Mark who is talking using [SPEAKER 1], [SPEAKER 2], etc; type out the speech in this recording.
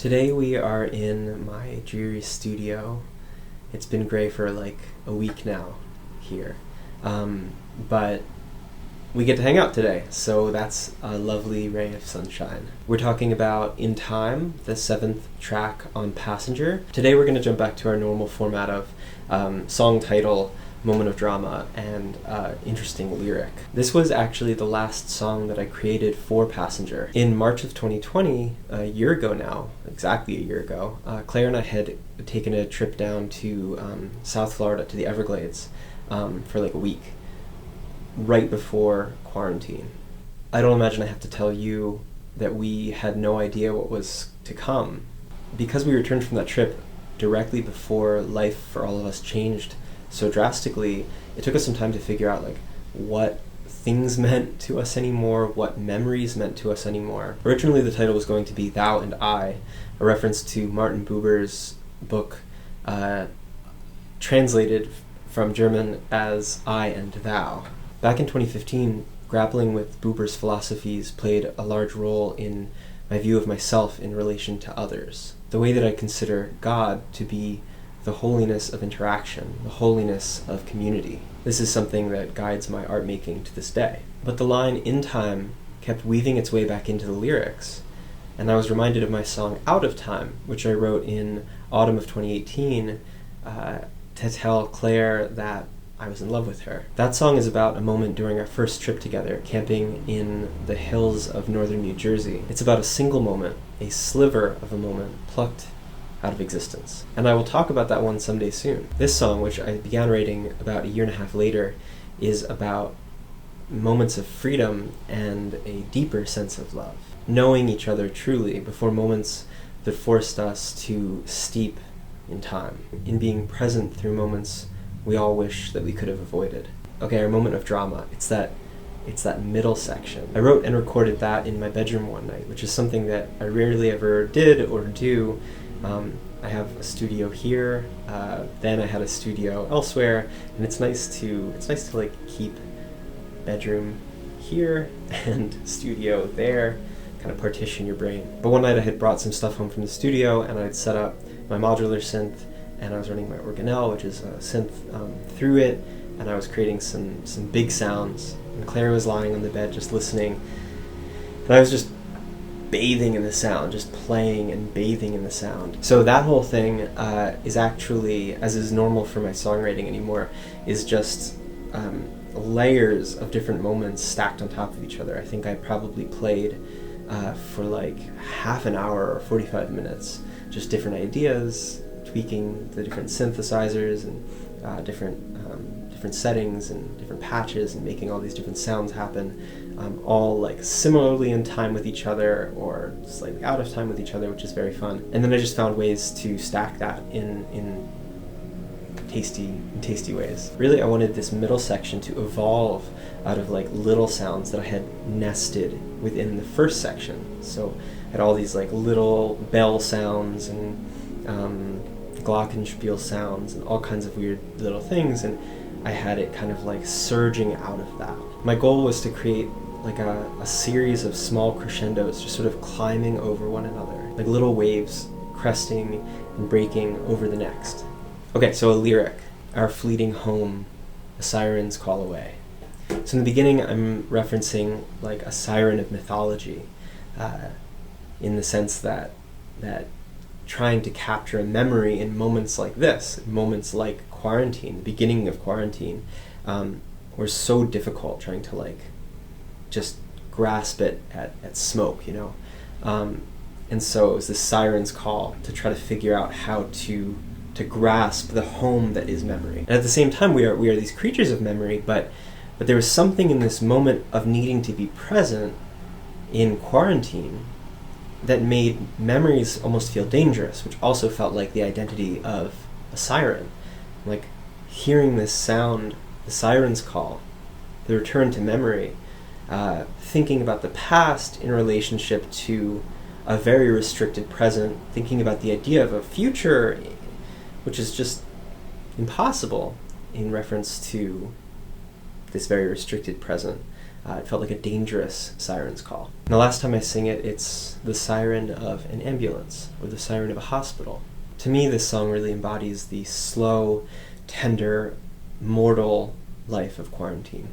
[SPEAKER 1] Today we are in my dreary studio. It's been gray for like a week now here, but we get to hang out today, so that's a lovely ray of sunshine. We're talking about In Time, the 7th track on Passenger. Today we're going to jump back to our normal format of song title, moment of drama, and interesting lyric. This was actually the last song that I created for Passenger. In March of 2020, a year ago now, exactly a year ago, Claire and I had taken a trip down to South Florida, to the Everglades, for like a week, right before quarantine. I don't imagine I have to tell you that we had no idea what was to come. Because we returned from that trip directly before life for all of us changed so drastically, it took us some time to figure out like what things meant to us anymore, what memories meant to us anymore. Originally the title was going to be Thou and I, a reference to Martin Buber's book, translated from German as I and Thou. Back in 2015, grappling with Buber's philosophies played a large role in my view of myself in relation to others. The way that I consider God to be the holiness of interaction, the holiness of community. This is something that guides my art making to this day. But the line In Time kept weaving its way back into the lyrics, and I was reminded of my song Out of Time, which I wrote in autumn of 2018 to tell Claire that I was in love with her. That song is about a moment during our first trip together, camping in the hills of northern New Jersey. It's about a single moment, a sliver of a moment, plucked out of existence. And I will talk about that one someday soon. This song, which I began writing about a year and a half later, is about moments of freedom and a deeper sense of love. Knowing each other truly before moments that forced us to steep in time, in being present through moments we all wish that we could have avoided. Okay, our moment of drama, it's that middle section. I wrote and recorded that in my bedroom one night, which is something that I rarely ever did or do. I have a studio here, then I had a studio elsewhere, and it's nice to like keep bedroom here and studio there, kind of partition your brain. But one night I had brought some stuff home from the studio, and I'd set up my modular synth, and I was running my organelle, which is a synth, through it, and I was creating some big sounds, and Claire was lying on the bed just listening, and I was just bathing in the sound, just playing and bathing in the sound. So that whole thing is actually, as is normal for my songwriting anymore, is just layers of different moments stacked on top of each other. I think I probably played for like half an hour or 45 minutes, just different ideas, tweaking the different synthesizers and different settings and different patches, and making all these different sounds happen, all like similarly in time with each other or slightly out of time with each other, which is very fun. And then I just found ways to stack that in tasty ways. Really, I wanted this middle section to evolve out of like little sounds that I had nested within the first section. So I had all these like little bell sounds and glockenspiel sounds and all kinds of weird little things, and I had it kind of like surging out of that. My goal was to create like a series of small crescendos just sort of climbing over one another, like little waves cresting and breaking over the next. Okay, so a lyric. Our fleeting home, a siren's call away. So in the beginning I'm referencing like a siren of mythology, in the sense that trying to capture a memory in moments like this, moments like quarantine, the beginning of quarantine, were so difficult, trying to like just grasp it at smoke, you know? And so it was this siren's call to try to figure out how to grasp the home that is memory. And at the same time, we are these creatures of memory, but there was something in this moment of needing to be present in quarantine that made memories almost feel dangerous, which also felt like the identity of a siren. Like hearing this sound, the siren's call, the return to memory, thinking about the past in relationship to a very restricted present, thinking about the idea of a future, which is just impossible in reference to this very restricted present. It felt like a dangerous siren's call. And the last time I sing it, it's the siren of an ambulance or the siren of a hospital. To me, this song really embodies the slow, tender, mortal life of quarantine.